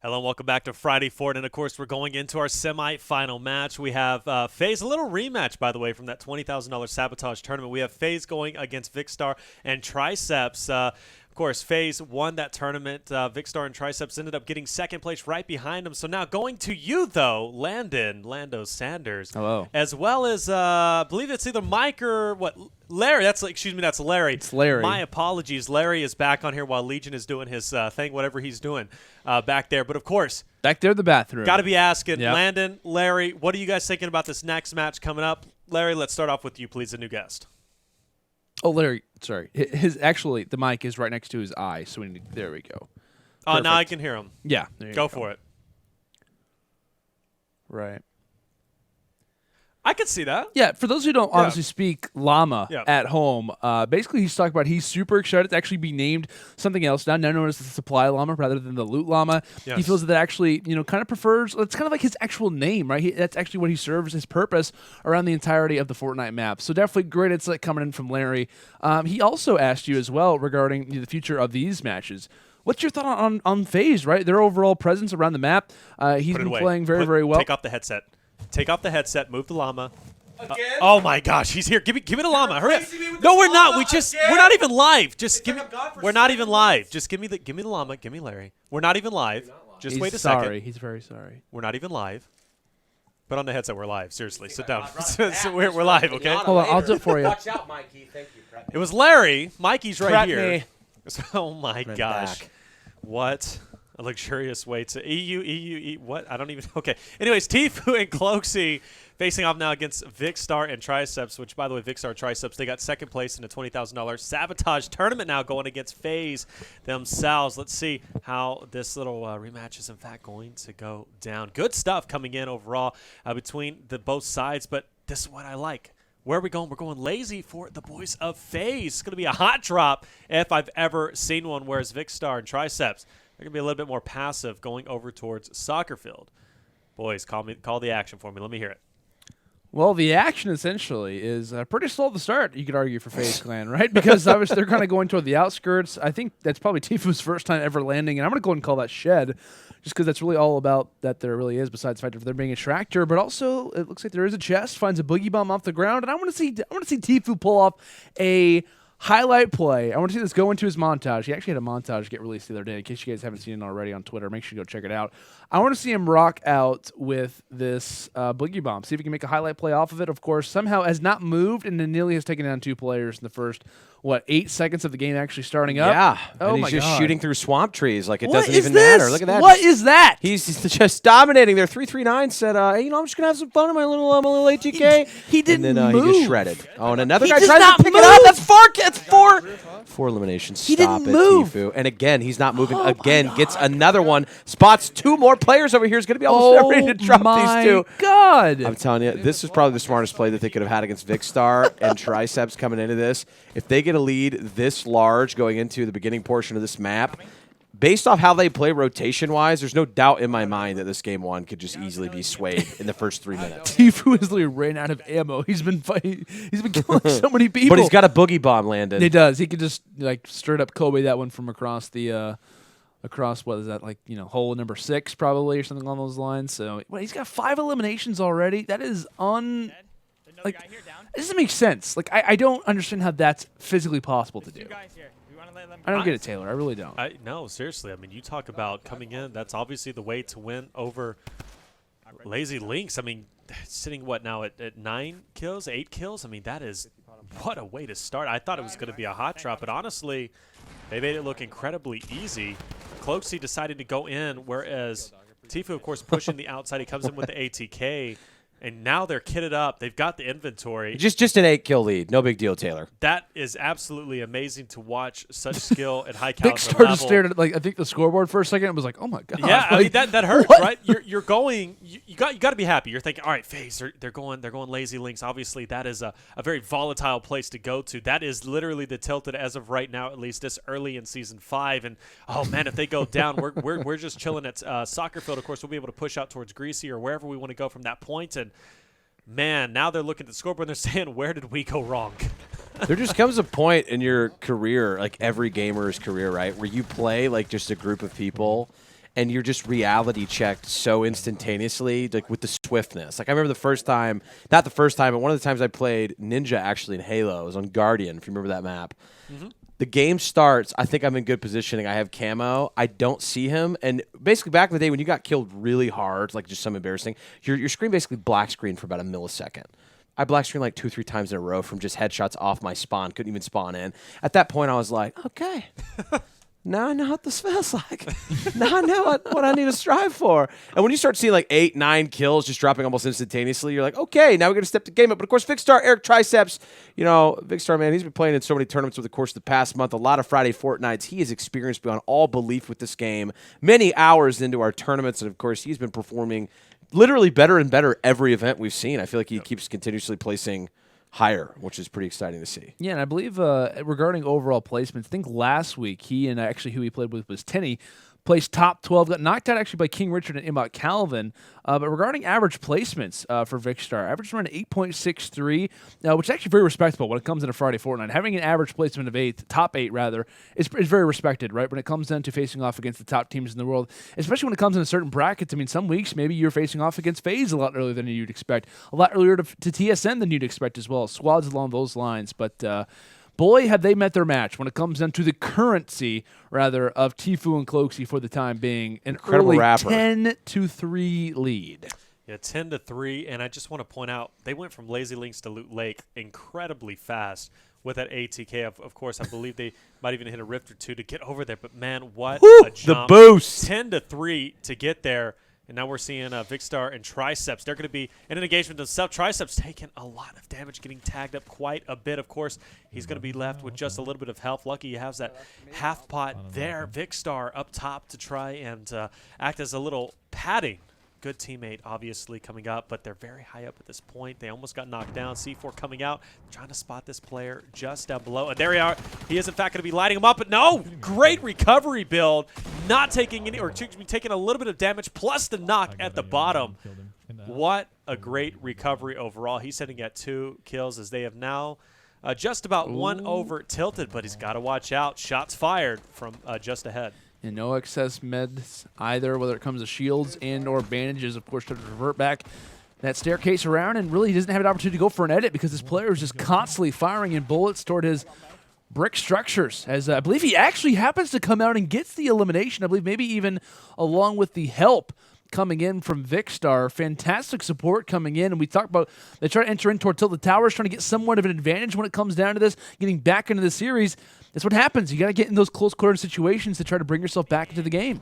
Hello and welcome back to Friday Fort, and of course we're going into our semi-final match. We have FaZe, a little rematch by the way from that $20,000 Sabotage tournament. We have FaZe going against Vikkstar and Triceps. Of course, FaZe won that tournament. Vikkstar and Triceps ended up getting second place right behind them. So now going to you, though, Lando Sanders. Hello. As well as, I believe it's either Mike or what, Larry. That's Larry. It's Larry. My apologies. Larry is back on here while Legion is doing his thing, whatever he's doing back there. But, of course, back there in the bathroom. got to be asking, Yep. Landon, Larry, what are you guys thinking about this next match coming up? Larry, let's start off with you, please, a new guest. Oh, Larry, sorry. Actually, the mic is right next to his eye, so there we go. Oh, now I can hear him. Yeah. There you Go for it. Right. I could see that. Yeah, for those who don't obviously speak llama at home, basically he's talking about he's super excited to actually be named something else now known as the supply llama rather than the loot llama. Yes. He feels that actually, kind of prefers, it's kind of like his actual name, right? That's actually what he serves his purpose around the entirety of the Fortnite map. So definitely great insight coming in from Larry. He also asked you as well regarding the future of these matches. What's your thought on FaZe, right? Their overall presence around the map. He's been playing very well. Take off the headset. Take off the headset. Move the llama. Oh my gosh, he's here. Give me the llama. Hurry up. No, we're not. We're not even live. Just give me. We're not even live. Just give me the llama. Give me Larry. We're not even live. Just wait a second. He's very sorry. We're not even live. Put on the headset. We're live. Seriously, sit down. So we're live, okay? Hold on, I'll do it for you. Watch out, Mikey. Thank you. It was Larry. Mikey's right Prep here. me. Oh my gosh. back. What a luxurious way to EU, what? I don't even. Okay. Anyways, Tfue and Cloaksy facing off now against Vikkstar and Triceps, which, by the way, Vikkstar and Triceps, they got second place in a $20,000 Sabotage tournament now going against FaZe themselves. Let's see how this little rematch is, in fact, going to go down. Good stuff coming in overall between both sides, but this is what I like. Where are we going? We're going lazy for the boys of FaZe. It's going to be a hot drop if I've ever seen one, whereas Vikkstar and Triceps, they're going to be a little bit more passive going over towards soccer field. Boys, call the action for me. Let me hear it. Well, the action essentially is pretty slow to start, you could argue, for FaZe Clan, right? Because obviously they're kind of going toward the outskirts. I think that's probably Tfue's first time ever landing, and I'm going to go ahead and call that shed, just because that's really all about that there really is, besides the fact of there being a tractor. But also, it looks like there is a chest, finds a boogie bomb off the ground, and I want to see Tfue pull off a highlight play. I want to see this go into his montage. He actually had a montage get released the other day. In case you guys haven't seen it already on Twitter, make sure you go check it out. I want to see him rock out with this boogie bomb. See if he can make a highlight play off of it. Of course, somehow has not moved and then nearly has taken down 2 players in the first, 8 seconds of the game actually starting up? Yeah. Oh, and my he's just God. shooting through swamp trees like it What doesn't is even this? matter. Look at that. What is that? He's just dominating. Their 339 said, hey, I'm just going to have some fun in my little ATK. He didn't And then move. he just shredded. Oh, and another He guy does tries not to pick it move. up. That's 4 eliminations. He Stop didn't it, move. Tfue. And again, he's not moving. Oh, my Again, God. gets another one. Spots 2 more players over here. He's going to be almost ready to drop these 2. God. I'm telling you, this is probably the smartest play that they could have had against Vikkstar and Triceps coming into this. If they get a lead this large going into the beginning portion of this map, based off how they play rotation-wise, there's no doubt in my mind that this game 1 could just easily be swayed in the first 3 minutes. Tfue has literally ran out of ammo. He's been fighting. He's been killing so many people. But he's got a boogie bomb landed. He does. He could just straight up Kobe that one from across the what is that, hole number 6 probably, or something along those lines. So he's got 5 eliminations already. That is it doesn't make sense. I don't understand how that's physically possible to do. I don't get it, Taylor. I really don't. No, seriously. I mean, you talk about coming in. That's obviously the way to win over Lazy Lynx. I mean, sitting now at 9 kills, 8 kills. I mean, that is what a way to start. I thought it was going to be a hot drop, but honestly, they made it look incredibly easy. Cloaksy decided to go in, whereas Tfue, of course, pushing the outside. He comes in with the ATK. And now they're kitted up. They've got the inventory. Just an 8-kill lead. No big deal, Taylor. That is absolutely amazing to watch such skill at high caliber Vikkstar level. just stared at I think the scoreboard for a second and was like, "Oh my God!" Yeah, I mean that hurts, what? right? You're going. You got to be happy. You're thinking, all right, FaZe, they're going lazy links. Obviously, that is a very volatile place to go to. That is literally the tilted as of right now, at least this early in season 5. And oh man, if they go down, we're just chilling at soccer field. Of course, we'll be able to push out towards Greasy or wherever we want to go from that point. And man, now they're looking at the scoreboard and they're saying, where did we go wrong? There just comes a point in your career, like every gamer's career, right, where you play like just a group of people and you're just reality checked so instantaneously, like with the swiftness. Like I remember the first time, not the first time, but one of the times I played Ninja actually in Halo. It was on Guardian, if you remember that map. The game starts, I think I'm in good positioning. I have camo. I don't see him. And basically back in the day when you got killed really hard, like just some embarrassing, your screen basically black screen for about a millisecond. I black screen like 2-3 times in a row from just headshots off my spawn. Couldn't even spawn in. At that point, I was like, okay. Now I know what this feels like. Now I know what I need to strive for. And when you start seeing like 8, 9 kills just dropping almost instantaneously, you're like, okay, now we're going to step the game up. But of course, Vikkstar, ErycTriceps, Vikkstar, man, he's been playing in so many tournaments over the course of the past month, a lot of Friday Fortnites. He is experienced beyond all belief with this game, many hours into our tournaments. And of course, he's been performing literally better and better every event we've seen. I feel like he keeps continuously placing higher, which is pretty exciting to see. Yeah, and I believe regarding overall placements, I think last week he and actually who he played with was Tenny, placed top 12, got knocked out actually by King Richard and Imbot Calvin. But regarding average placements for Vikkstar, average around 8.63, which is actually very respectable when it comes into Friday Fortnite. Having an average placement of 8th, top 8 rather, is very respected, right? When it comes down to facing off against the top teams in the world, especially when it comes into certain brackets. I mean, some weeks maybe you're facing off against FaZe a lot earlier than you'd expect, a lot earlier to TSN than you'd expect as well. Squads along those lines, but boy, have they met their match when it comes down to the currency, rather, of Tfue and Cloakzy for the time being. An Incredible early rapper. 10-3 lead. Yeah, 10-3, and I just want to point out, they went from Lazy Links to Loot Lake incredibly fast with that ATK. Of course, I believe they might even hit a rift or two to get over there, but man, what a jump. The boost. 10-3 to get there. And now we're seeing Vikkstar and Triceps. They're going to be in an engagement themselves. Triceps taking a lot of damage, getting tagged up quite a bit. Of course, he's going to be left with just a little bit of health. Lucky he has that half pot there. Vikkstar up top to try and act as a little padding. Good teammate, obviously, coming up, but they're very high up at this point. They almost got knocked down. C4 coming out, trying to spot this player just down below. And there we are. He is, in fact, going to be lighting him up, but no! Great recovery build. Not taking any, or excuse me, taking a little bit of damage, plus the knock at the bottom. What a great recovery overall. He's sitting at 2 kills as they have now just about won over Tilted, but he's got to watch out. Shots fired from just ahead. And no excess meds either, whether it comes to shields and or bandages, of course, to revert back that staircase around, and really he doesn't have an opportunity to go for an edit because this player is just constantly firing in bullets toward his brick structures, as I believe he actually happens to come out and gets the elimination, I believe maybe even along with the help coming in from Vikkstar. Fantastic support coming in, and we talked about they try to enter in toward Tilted Towers, trying to get somewhat of an advantage when it comes down to this, getting back into the series. That's what happens. You got to get in those close quarter situations to try to bring yourself back into the game.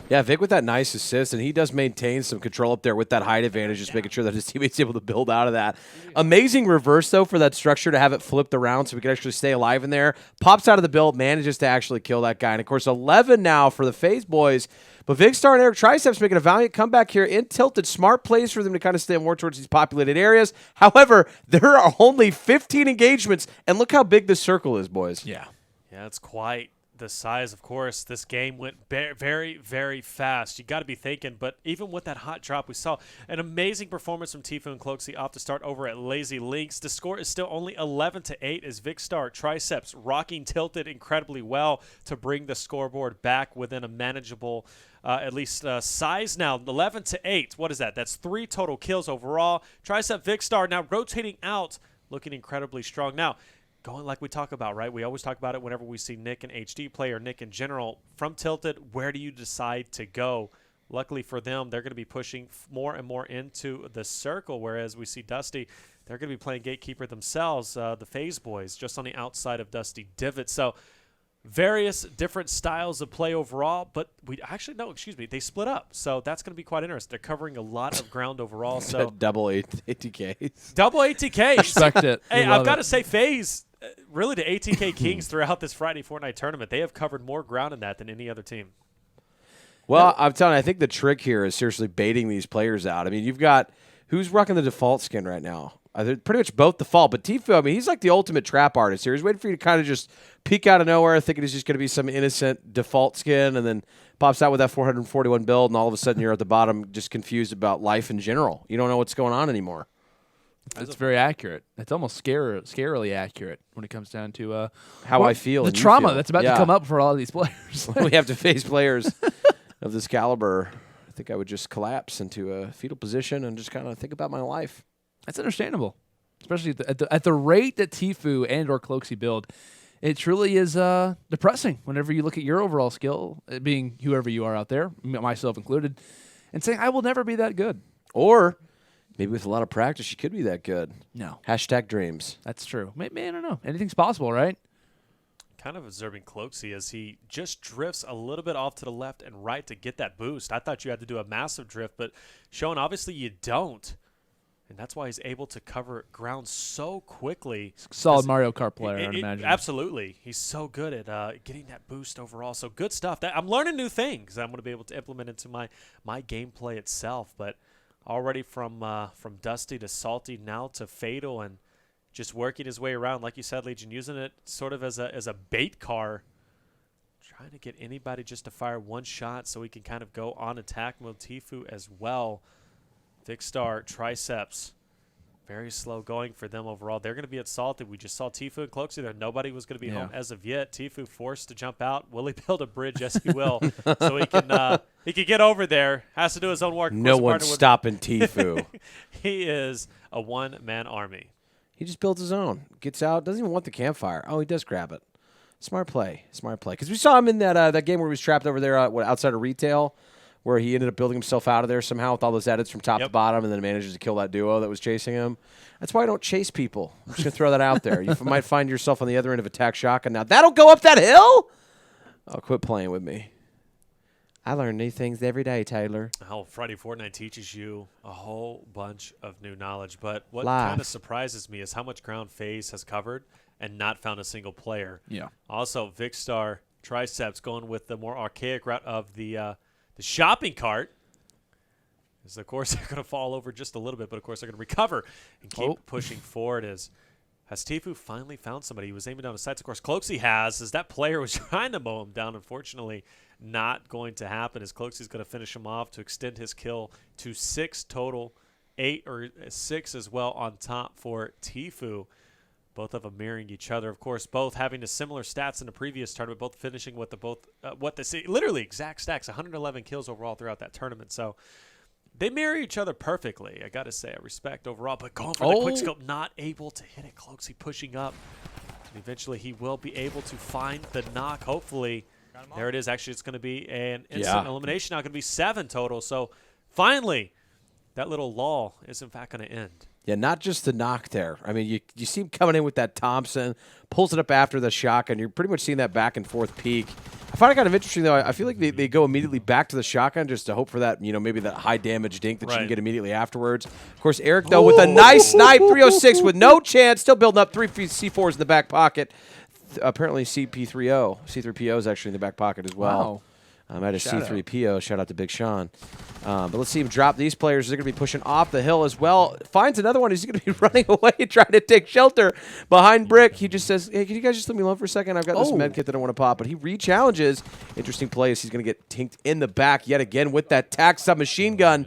Yeah, Vic with that nice assist, and he does maintain some control up there with that height advantage, just making sure that his teammate's able to build out of that. Amazing reverse, though, for that structure to have it flipped around so we can actually stay alive in there. Pops out of the build, manages to actually kill that guy. And, of course, 11 now for the FaZe boys. But Vikkstar and ErycTriceps making a valiant comeback here in Tilted. Smart plays for them to kind of stay more towards these populated areas. However, there are only 15 engagements, and look how big this circle is, boys. Yeah. Yeah, it's quite the size. Of course, this game went very, very fast. You got to be thinking, but even with that hot drop, we saw an amazing performance from Tfue and Cloakzy off to start over at Lazy Links. The score is still only 11-8 as Vikkstar, Triceps rocking Tilted incredibly well to bring the scoreboard back within a manageable at least size now. 11-8. What is that? That's 3 total kills overall. Tricep, Vikkstar now rotating out, looking incredibly strong. Now, going like we talk about, right? We always talk about it whenever we see Nick and HD play or Nick in general. From Tilted, where do you decide to go? Luckily for them, they're going to be pushing more and more into the circle, whereas we see Dusty, they're going to be playing Gatekeeper themselves, the FaZe boys, just on the outside of Dusty Divot. So various different styles of play overall, but we actually, no, excuse me, they split up. So that's going to be quite interesting. They're covering a lot of ground overall. So double ATKs. Double ATKs. Respect it. Hey, I've got to say, FaZe, really the ATK Kings throughout this Friday Fortnite tournament, they have covered more ground in that than any other team. Well, I'm telling you, I think the trick here is seriously baiting these players out. I mean, you've got who's rocking the default skin right now? They're pretty much both default, but Tfue, I mean, he's like the ultimate trap artist here. He's waiting for you to kind of just peek out of nowhere, thinking it's just going to be some innocent default skin, and then pops out with that 441 build, and all of a sudden you're at the bottom just confused about life in general. You don't know what's going on anymore. That's very accurate. It's almost scarily accurate when it comes down to how I feel. The and you trauma feel. that's about to come up for all of these players. We have to face players of this caliber, I think I would just collapse into a fetal position and just kind of think about my life. That's understandable, especially at the rate that Tfue and or Cloaksy build. It truly is depressing whenever you look at your overall skill, being whoever you are out there, myself included, and saying, I will never be that good. Or maybe with a lot of practice, you could be that good. No. Hashtag dreams. That's true. Maybe, I don't know. Anything's possible, right? Kind of observing Cloaksy as he just drifts a little bit off to the left and right to get that boost. I thought you had to do a massive drift, but showing obviously you don't. And that's why he's able to cover ground so quickly. Solid Mario Kart player, I'd imagine. Absolutely. He's so good at getting that boost overall. So good stuff. I'm learning new things I'm going to be able to implement into my gameplay itself. But already from Dusty to Salty now to Fatal and just working his way around, like you said, Legion, using it sort of as a bait car, trying to get anybody just to fire one shot so he can kind of go on attack mode. Tfue as well. Vikkstar123 very slow going for them overall. They're going to be at Salty. We just saw Tfue and Cloaksy there. Nobody was going to be home as of yet. Tfue forced to jump out. Will he build a bridge? Yes, he will. So he can get over there. Has to do his own work. No one's stopping Tfue. He is a one-man army. He just builds his own. Gets out. Doesn't even want the campfire. Oh, he does grab it. Smart play. Smart play. Because we saw him in that game where he was trapped over there outside of retail, where he ended up building himself out of there somehow with all those edits from top to bottom and then manages to kill that duo that was chasing him. That's why I don't chase people. I'm just going to throw that out there. You might find yourself on the other end of attack shotgun. Now, that'll go up that hill? Oh, quit playing with me. I learn new things every day, Taylor. Oh, Friday Fortnite teaches you a whole bunch of new knowledge. But what Live. kind of surprises me is how much ground FaZe has covered and not found a single player. Yeah. Also, Vikkstar123 going with the more archaic route of the shopping cart. Because, of course, they're going to fall over just a little bit, but, of course, they're going to recover and keep pushing forward. Has Tfue finally found somebody? He was aiming down the sights. Of course, Cloaksy has, as that player was trying to mow him down. Unfortunately, not going to happen, as Cloaksy's going to finish him off to extend his kill to 6 total, 8 or 6 as well on top for Tfue. Both of them mirroring each other. Of course, both having the similar stats in the previous tournament, both finishing with literally exact stacks, 111 kills overall throughout that tournament. So they mirror each other perfectly. I got to say, I respect overall. But going for the quick scope, not able to hit it. Cloaksy pushing up. And eventually he will be able to find the knock, hopefully. There it is. Actually, it's going to be an instant elimination. Now going to be 7 total. So finally, that little lull is in fact going to end. Yeah, not just the knock there. I mean, you see him coming in with that Thompson, pulls it up after the shotgun. You're pretty much seeing that back and forth peak. I find it kind of interesting, though. I feel like they go immediately back to the shotgun just to hope for that, maybe that high damage dink that you can get immediately afterwards. Of course, Eric, though, with a nice snipe, 306 with no chance, still building up 3 C4s in the back pocket. Apparently, C3PO is actually in the back pocket as well. Wow. At a C3PO. Shout out to Big Sean. But let's see him drop these players. They're going to be pushing off the hill as well. Finds another one. He's going to be running away, trying to take shelter behind Brick. He just says, hey, can you guys just leave me alone for a second? I've got this med kit that I want to pop. But he re-challenges. Interesting plays. He's going to get tinked in the back yet again with that tac submachine gun.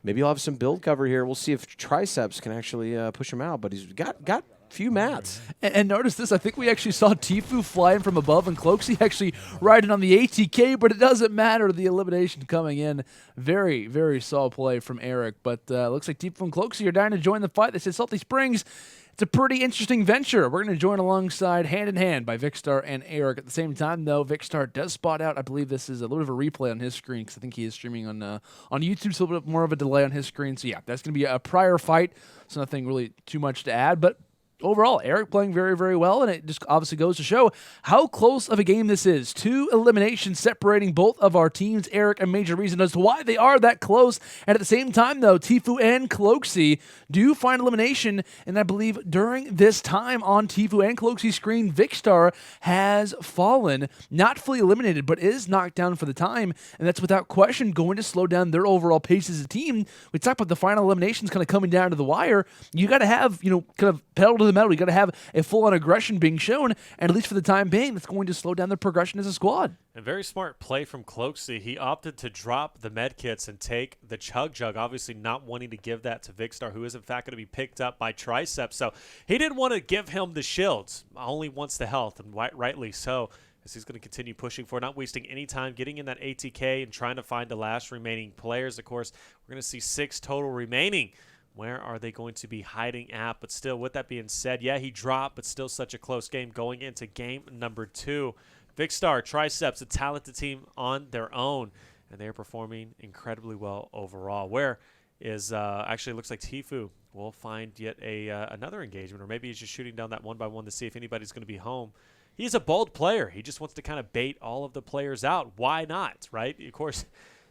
Maybe he'll have some build cover here. We'll see if Triceps can actually push him out. But he's got few mats. And notice this, I think we actually saw Tfue flying from above and Cloaksy actually riding on the ATK, but it doesn't matter. The elimination coming in. Very, very solid play from Eric, but looks like Tfue and Cloaksy are dying to join the fight. They said Salty Springs. It's a pretty interesting venture. We're going to join alongside hand in hand by Vikkstar and Eric. At the same time, though, Vikkstar does spot out. I believe this is a little bit of a replay on his screen because I think he is streaming on YouTube, so a little bit more of a delay on his screen. So, yeah, that's going to be a prior fight, so nothing really too much to add, but overall, Eric playing very, very well, and it just obviously goes to show how close of a game this is. 2 eliminations separating both of our teams. Eric, a major reason as to why they are that close. And at the same time, though, Tfue and Cloaksy do find elimination, and I believe during this time on Tfue and Cloaksy's screen, Vikkstar has fallen, not fully eliminated, but is knocked down for the time, and that's without question going to slow down their overall pace as a team. We talk about the final eliminations kind of coming down to the wire. You got to have, kind of pedal to the metal. You got to have a full-on aggression being shown, and at least for the time being, that's going to slow down their progression as a squad. A very smart play from Cloaksy. He opted to drop the med kits and take the chug jug, obviously not wanting to give that to Vikkstar, who is in fact going to be picked up by Triceps. So he didn't want to give him the shields, only wants the health, and rightly so. as he's going to continue pushing for, not wasting any time, getting in that ATK and trying to find the last remaining players. Of course, we're going to see 6 total remaining. Where are they going to be hiding at? But still, with that being said, yeah, he dropped, but still such a close game going into game number 2. Vikkstar123, a talented team on their own, and they're performing incredibly well overall. Where is actually looks like Tfue will find yet another engagement, or maybe he's just shooting down that 1-by-1 to see if anybody's going to be home. He's a bold player. He just wants to kind of bait all of the players out. Why not, right? Of course,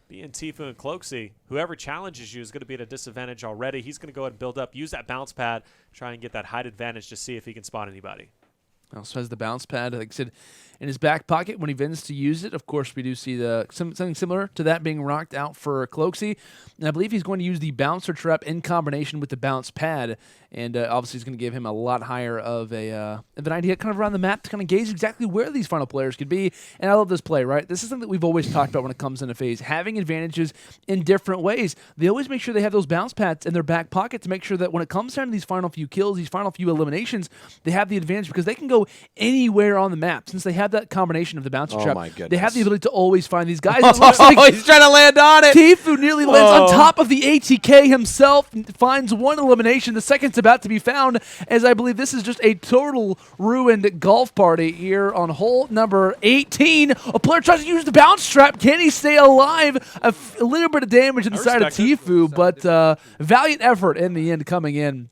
being Tfue and Cloaksy, whoever challenges you is going to be at a disadvantage already. He's going to go ahead and build up, use that bounce pad, try and get that height advantage to see if he can spot anybody. Also has the bounce pad, like I said, in his back pocket when he vents to use it. Of course, we do see something similar to that being rocked out for Cloaksy. And I believe he's going to use the bouncer trap in combination with the bounce pad. And obviously, he's going to give him a lot higher of an idea kind of around the map to kind of gauge exactly where these final players could be. And I love this play, right? This is something that we've always talked about when it comes into FaZe, having advantages in different ways. They always make sure they have those bounce pads in their back pocket to make sure that when it comes down to these final few kills, these final few eliminations, they have the advantage because they can go anywhere on the map. Since they have that combination of the bouncer trap, they have the ability to always find these guys. It looks like he's trying to land on it. Tfue nearly lands on top of the ATK himself, finds one elimination. The second's about to be found, as I believe this is just a total ruined golf party here on hole number 18. A player tries to use the bounce trap. Can he stay alive? A little bit of damage inside of Tfue, but valiant effort in the end coming in.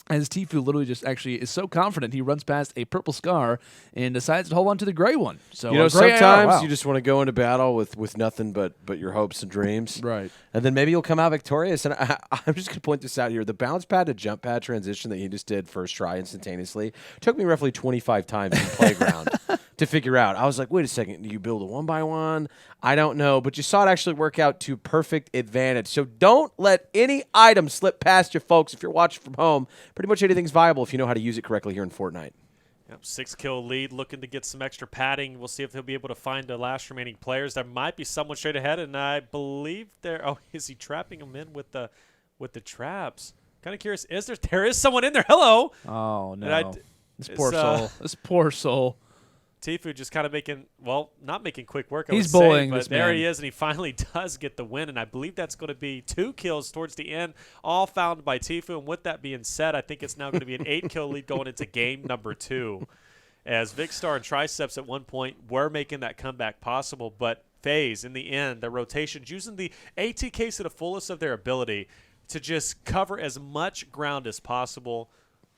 As Tfue literally just actually is so confident, he runs past a purple scar and decides to hold on to the gray one. So sometimes you just want to go into battle with nothing but your hopes and dreams, right? And then maybe you'll come out victorious. And I'm just going to point this out here: the bounce pad to jump pad transition that he just did first try instantaneously took me roughly 25 times in playground to figure out. I was like, wait a second, do you build a 1-by-1? I don't know, but you saw it actually work out to perfect advantage. So don't let any item slip past you, folks. If you're watching from home, pretty much anything's viable if you know how to use it correctly here in Fortnite. Yep, 6-kill lead, looking to get some extra padding. We'll see if he'll be able to find the last remaining players. There might be someone straight ahead, and I believe there. Oh, is he trapping them in with the traps? Kind of curious. There is someone in there? Hello. Oh no. This poor soul. This poor soul. Tfue just kind of not making quick work. He's bullying but this there man. he is, and he finally does get the win. And I believe that's going to be 2 kills towards the end, all found by Tfue. And with that being said, I think it's now going to be an 8-kill lead going into game number 2. As Vikkstar123 at one point were making that comeback possible, but FaZe in the end, the rotations using the ATKs to the fullest of their ability to just cover as much ground as possible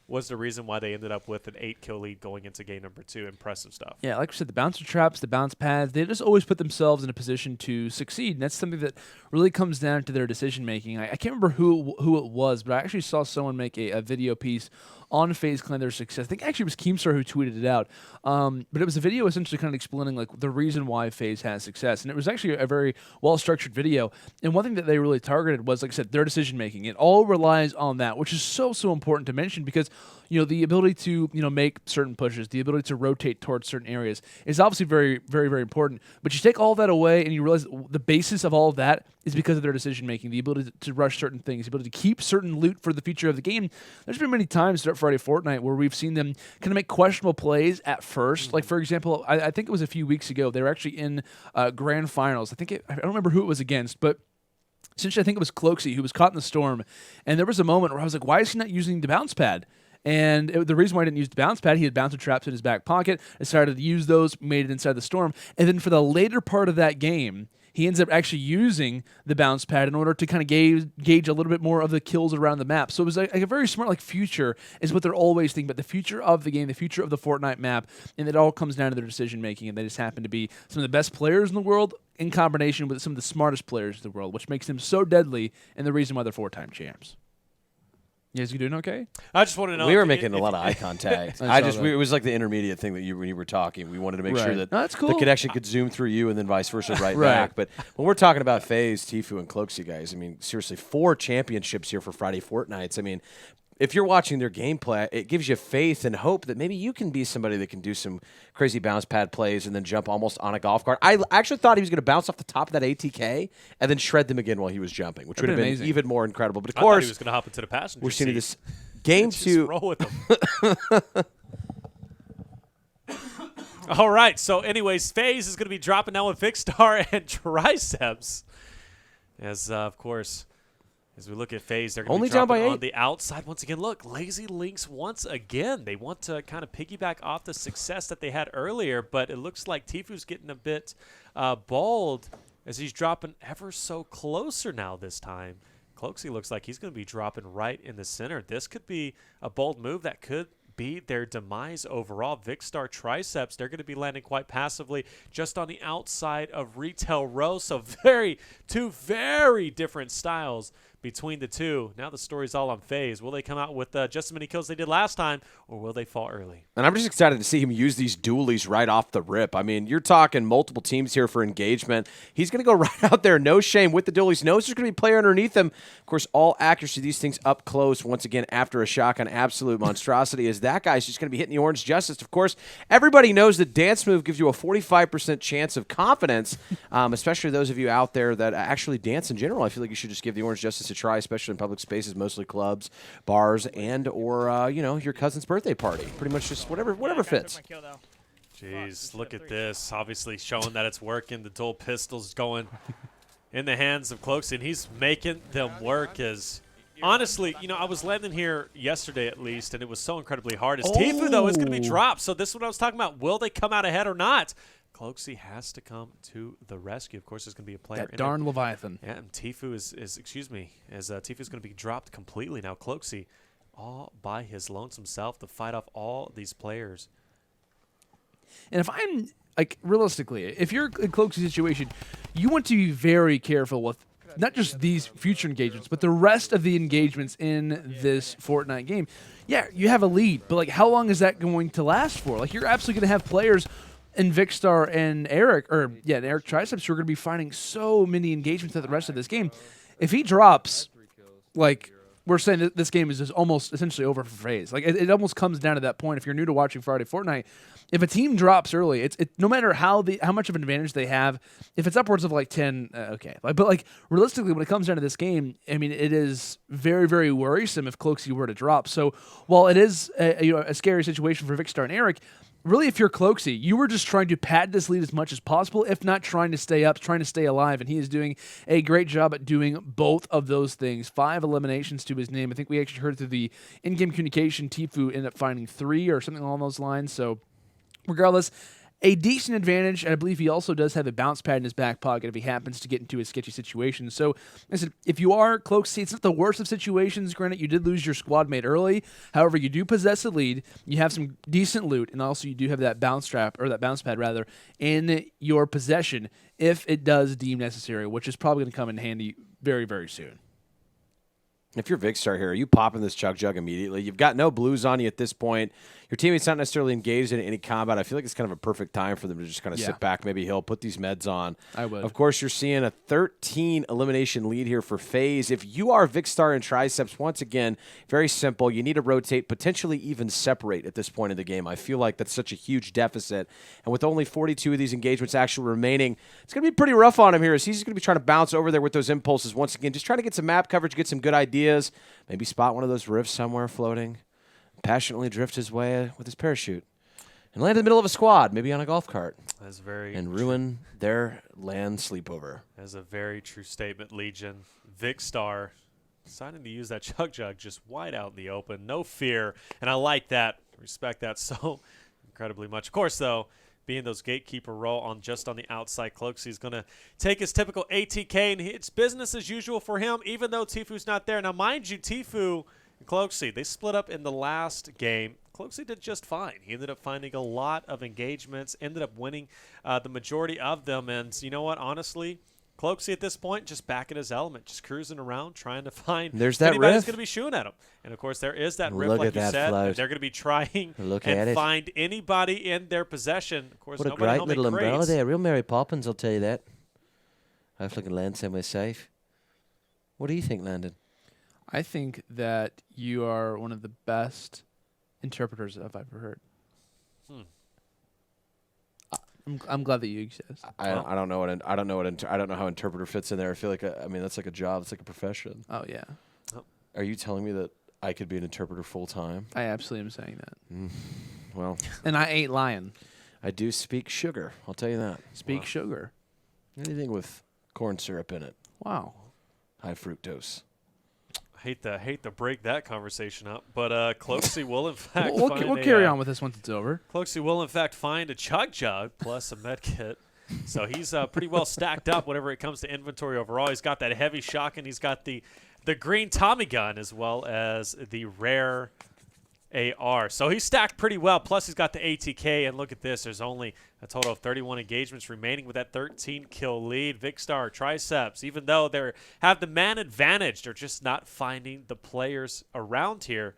was the reason why they ended up with an 8-kill lead going into game number 2. Impressive stuff. Yeah, like I said, the bouncer traps, the bounce pads, they just always put themselves in a position to succeed. And that's something that really comes down to their decision-making. I can't remember who it was, but I actually saw someone make a video piece on FaZe Clan their success. I think actually it was Keemstar who tweeted it out. But it was a video essentially kind of explaining like the reason why FaZe has success. And it was actually a very well-structured video. And one thing that they really targeted was, like I said, their decision-making. It all relies on that, which is so important to mention because, you know, the ability to, you know, make certain pushes, the ability to rotate towards certain areas is obviously very, very, very important. But you take all that away and you realize the basis of all of that is because of their decision-making, the ability to rush certain things, the ability to keep certain loot for the future of the game. There's been many times throughout Friday Fortnite where we've seen them kind of make questionable plays at first. Like, for example, I think it was a few weeks ago, they were actually in grand finals. I don't remember who it was against, but essentially I think it was Cloaksy who was caught in the storm. And there was a moment where I was like, why is he not using the bounce pad? And the reason why I didn't use the bounce pad, he had bouncer traps in his back pocket. I started to use those, made it inside the storm. And then for the later part of that game, he ends up actually using the bounce pad in order to kind of gauge a little bit more of the kills around the map. So it was like a very smart future is what they're always thinking about, the future of the game, the future of the Fortnite map, and it all comes down to their decision-making, and they just happen to be some of the best players in the world in combination with some of the smartest players in the world, which makes them so deadly and the reason why they're 4-time champs. You guys doing okay? I just want to know. We were making a lot of eye contact. It was like the intermediate thing that when you were talking. We wanted to make sure that that's cool. the connection could zoom through you and then vice versa back. But when we're talking about FaZe, Tfue, and Cloaksy, guys, I mean, seriously, 4 championships here for Friday Fortnights. I mean, if you're watching their gameplay, it gives you faith and hope that maybe you can be somebody that can do some crazy bounce pad plays and then jump almost on a golf cart. I actually thought he was going to bounce off the top of that ATK and then shred them again while he was jumping, which would have been even more incredible. But of course, I thought he was going to hop into the passenger we're seeing seat. this game 2. Roll with him. All right. So, anyways, FaZe is going to be dropping now with Vikkstar and Triceps. As, of course, as we look at FaZe, they're going to Only be down dropping by 8. on the outside once again. Look, Lazy Links once again. They want to kind of piggyback off the success that they had earlier, but it looks like Tifu's getting a bit bold as he's dropping ever so closer now this time. Cloaksy looks like he's going to be dropping right in the center. This could be a bold move that could be their demise overall. Vikkstar123, they're going to be landing quite passively just on the outside of Retail Row. So two very different styles between the two. Now the story's all on FaZe. Will they come out with just as many kills they did last time, or will they fall early? And I'm just excited to see him use these dualies right off the rip. I mean, you're talking multiple teams here for engagement. He's going to go right out there, no shame, with the dualies. Knows there's going to be a player underneath him. Of course, all accuracy, these things up close, once again, after a shotgun, absolute monstrosity, as that guy's just going to be hitting the Orange Justice. Of course, everybody knows the dance move gives you a 45% chance of confidence, especially those of you out there that actually dance in general. I feel like you should just give the Orange Justice a try, especially in public spaces, mostly clubs, bars, and or your cousin's birthday party. Pretty much just whatever fits. Jeez, look at this. Obviously showing that it's working. The dual pistols going in the hands of Cloaksy, and he's making them work. As honestly, I was landing here yesterday at least, and it was so incredibly hard. As Tifu, though, is going to be dropped. So this is what I was talking about. Will they come out ahead or not? Cloaksy has to come to the rescue. Of course, there's going to be a player. That darn Leviathan. Yeah, and Tifu is Tifu's going to be dropped completely now. Cloaksy all by his lonesome self to fight off all these players. And if I'm, realistically, if you're in Cloaksy's situation, you want to be very careful with not just these future engagements, but the rest of the engagements in this Fortnite game. Yeah, you have a lead, but, how long is that going to last for? You're absolutely going to have players in Vikkstar and ErycTriceps who are going to be finding so many engagements at the rest of this game. If he drops, we're saying that this game is just almost essentially over for FaZe. It almost comes down to that point. If you're new to watching Friday Fortnite, if a team drops early, it's no matter how much of an advantage they have, if it's upwards of 10, okay. But realistically, when it comes down to this game, I mean, it is very, very worrisome if Cloaksy were to drop. So while it is a scary situation for Vikkstar and Eryk, really, if you're Cloaksy, you were just trying to pad this lead as much as possible, if not trying to stay up, trying to stay alive, and he is doing a great job at doing both of those things. 5 eliminations to his name. I think we actually heard through the in-game communication, Tifu ended up finding 3 or something along those lines, so regardless, a decent advantage, and I believe he also does have a bounce pad in his back pocket if he happens to get into a sketchy situation. So, I said, if you are Cloaksy, it's not the worst of situations. Granted, you did lose your squad mate early. However, you do possess a lead. You have some decent loot, and also you do have that bounce pad rather, in your possession if it does deem necessary, which is probably going to come in handy very, very soon. If you're Vikkstar here, are you popping this Chug Jug immediately? You've got no blues on you at this point. Your teammate's not necessarily engaged in any combat. I feel like it's kind of a perfect time for them to just kind of sit back, maybe he'll put these meds on. I would. Of course, you're seeing a 13 elimination lead here for FaZe. If you are Vikkstar and Triceps, once again, very simple. You need to rotate, potentially even separate at this point in the game. I feel like that's such a huge deficit. And with only 42 of these engagements actually remaining, it's going to be pretty rough on him here as he's just going to be trying to bounce over there with those impulses once again, just trying to get some map coverage, get some good ideas, maybe spot one of those rifts somewhere floating, passionately drift his way with his parachute, and land in the middle of a squad, maybe on a golf cart. That's very and ruin their land sleepover. That's a very true statement, Legion. Vikkstar deciding to use that Chug Jug just wide out in the open, no fear, and I like that, respect that so incredibly much. Of course, though, being those gatekeeper role on the outside, Cloaksy is going to take his typical ATK, and it's business as usual for him, even though Tifu's not there. Now, mind you, Tifu and Cloaksy, they split up in the last game. Cloaksy did just fine. He ended up finding a lot of engagements, ended up winning the majority of them, and you know what, honestly, Cloaksy at this point just back in his element, just cruising around, trying to find There's that anybody who's riff. going to be shooting at him. And, of course, there is that riff, Look like at you that said. float. And they're going to be trying Look at and it. find anybody in their possession. Of course, What a nobody great home little in umbrella crates. there. Real Mary Poppins, I'll tell you that. Hopefully I can land somewhere safe. What do you think, Landon? I think that you are one of the best interpreters I've ever heard. I'm glad that you exist. I don't know I don't know how interpreter fits in there. I feel like that's like a job. It's like a profession. Oh yeah, Are you telling me that I could be an interpreter full time? I absolutely am saying that. Well, And I ain't lying. I do speak sugar. I'll tell you that. Speak sugar. Anything with corn syrup in it. Wow. High fructose. Hate to break that conversation up, but Cloaksy will in fact We'll carry on with this once it's over. Cloaksy will in fact find a chug jug plus a med kit. So he's pretty well stacked up whenever it comes to inventory overall. He's got that heavy shotgun. He's got the green Tommy gun as well as the rare AR. So he's stacked pretty well. Plus he's got the ATK. And look at this. There's only a total of 31 engagements remaining with that 13-kill lead. Vikkstar123, even though they have the man advantage, they're just not finding the players around here.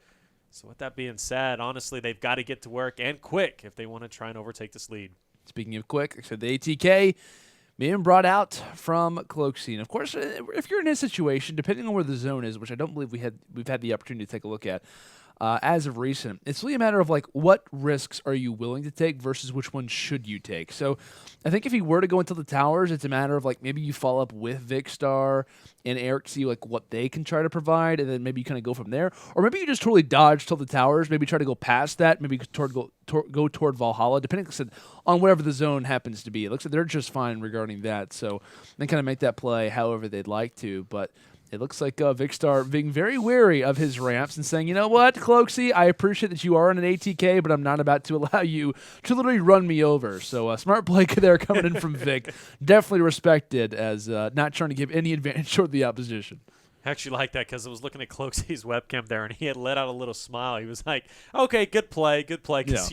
So with that being said, honestly, they've got to get to work and quick if they want to try and overtake this lead. Speaking of quick, so the ATK being brought out from Cloaksy. And of course, if you're in his situation, depending on where the zone is, which I don't believe we've had the opportunity to take a look at as of recent, it's really a matter of like what risks are you willing to take versus which ones should you take. So I think if he were to go into the towers, it's a matter of like maybe you follow up with Vikkstar and Eric, see like what they can try to provide, and then maybe you kind of go from there. Or maybe you just totally dodge till the towers, maybe try to go past that, maybe go toward Valhalla, depending on whatever the zone happens to be. It looks like they're just fine regarding that. So they kind of make that play however they'd like to, but it looks like Vikkstar being very wary of his ramps and saying, you know what, Cloaksy, I appreciate that you are on an ATK, but I'm not about to allow you to literally run me over. So smart play there coming in from Vic. Definitely respected as not trying to give any advantage toward the opposition. I actually like that because I was looking at Cloaksy's webcam there, and he had let out a little smile. He was like, okay, good play. Yeah,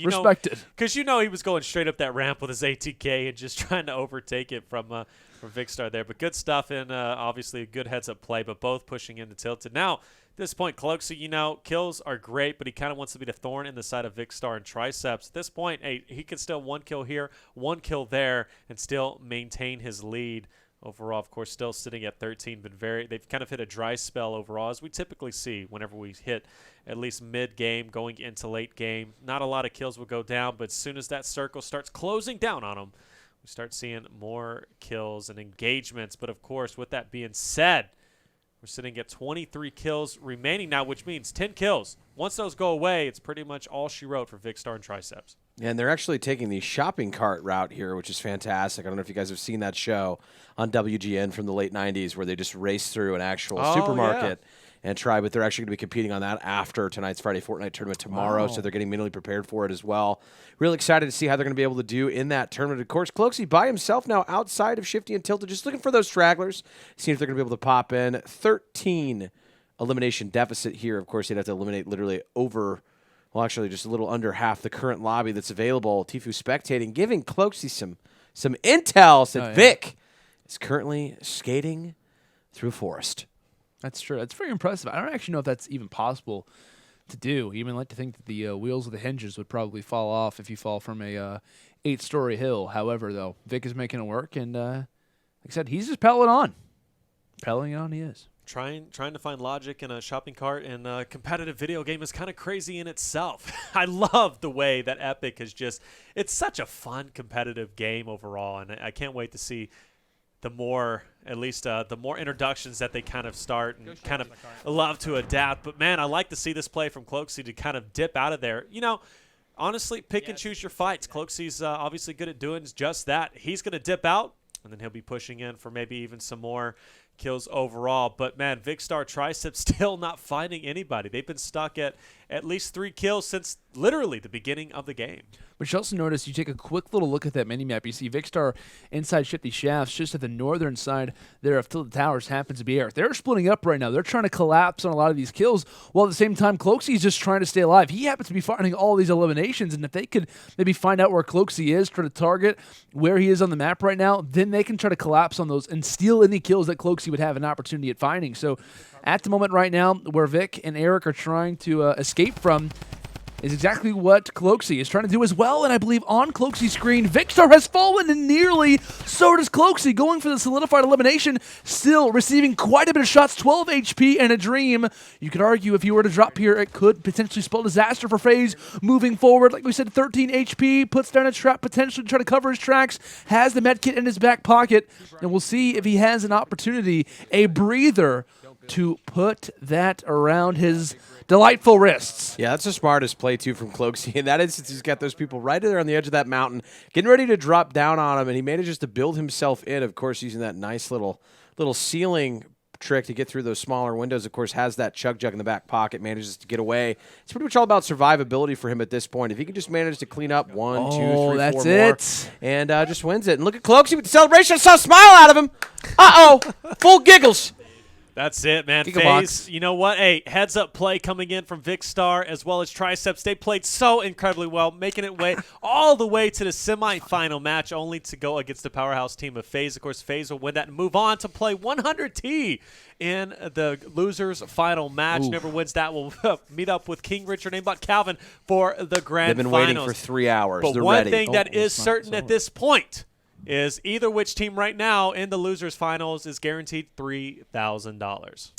respected. Because he was going straight up that ramp with his ATK and just trying to overtake it from Vikkstar there. But good stuff and obviously a good heads-up play, but both pushing into Tilted. Now, at this point, Cloaksy, kills are great, but he kind of wants to be the thorn in the side of Vikkstar123. At this point, hey, he can still one kill here, one kill there, and still maintain his lead. Overall, of course, still sitting at 13, but they've kind of hit a dry spell overall, as we typically see whenever we hit at least mid-game, going into late game. Not a lot of kills will go down, but as soon as that circle starts closing down on them, we start seeing more kills and engagements. But, of course, with that being said, we're sitting at 23 kills remaining now, which means 10 kills. Once those go away, it's pretty much all she wrote for Vikkstar123. And they're actually taking the shopping cart route here, which is fantastic. I don't know if you guys have seen that show on WGN from the late 90s where they just race through an actual supermarket and try, but they're actually going to be competing on that after tonight's Friday Fortnite tournament tomorrow, so they're getting mentally prepared for it as well. Really excited to see how they're going to be able to do in that tournament. Of course, Cloaksy by himself now outside of Shifty and Tilted, just looking for those stragglers, seeing if they're going to be able to pop in. 13 elimination deficit here. Of course, you'd have to eliminate literally over, well, actually just a little under half the current lobby that's available. Tifu spectating, giving Cloaksy some intel. Said Vic is currently skating through forest. That's true. That's very impressive. I don't actually know if that's even possible to do. You even like to think that the wheels of the hinges would probably fall off if you fall from a 8-story hill. However, though, Vic is making it work, and like I said, he's just pelling on. Pelling on he is. Trying to find logic in a shopping cart in a competitive video game is kind of crazy in itself. I love the way that Epic is it's such a fun competitive game overall, and I can't wait to see the more introductions that they kind of start and kind of love to adapt. But, man, I like to see this play from Cloaksy to kind of dip out of there. Honestly, pick and choose your fights. Cloaksy's obviously good at doing just that. He's going to dip out, and then he'll be pushing in for maybe even some more kills overall. But, man, Vikkstar123 still not finding anybody. They've been stuck at least 3 kills since literally the beginning of the game. But you also notice, you take a quick little look at that mini-map, you see Vikkstar inside Shifty Shafts, just at the northern side there of Tilted Towers happens to be Eric. They're splitting up right now. They're trying to collapse on a lot of these kills, while at the same time, Cloaksy is just trying to stay alive. He happens to be finding all these eliminations, and if they could maybe find out where Cloaksy is, try to target where he is on the map right now, then they can try to collapse on those and steal any kills that Cloaksy would have an opportunity at finding. So at the moment right now, where Vic and Eric are trying to escape from, is exactly what Cloaksy is trying to do as well. And I believe on Cloaksy's screen, Vikkstar has fallen, and nearly so does Cloaksy, going for the solidified elimination, still receiving quite a bit of shots, 12 HP and a dream. You could argue if he were to drop here, it could potentially spell disaster for FaZe moving forward. Like we said, 13 HP, puts down a trap, potentially try to cover his tracks, has the med kit in his back pocket, and we'll see if he has an opportunity, a breather, to put that around his delightful wrists. Yeah, that's the smartest play, too, from Cloaksy. In that instance, he's got those people right there on the edge of that mountain, getting ready to drop down on him, and he manages to build himself in, of course, using that nice little ceiling trick to get through those smaller windows. Of course, has that chug jug in the back pocket, manages to get away. It's pretty much all about survivability for him at this point. If he can just manage to clean up 1, 2, 3, 4 that's more, it. and just wins it. And look at Cloaksy with the celebration. I saw a smile out of him. Full giggles. That's it, man. Giga box. FaZe, you know what? Hey, heads-up play coming in from Vikkstar as well as Triceps. They played so incredibly well, making it way all the way to the semifinal match, only to go against the powerhouse team of FaZe. Of course, FaZe will win that and move on to play 100T in the losers' final match. Whoever wins that will meet up with King Richard and Calvin for the grand They've been finals. waiting for 3 hours. But They're one ready. thing that is certain at this point is either which team right now in the losers finals is guaranteed $3,000.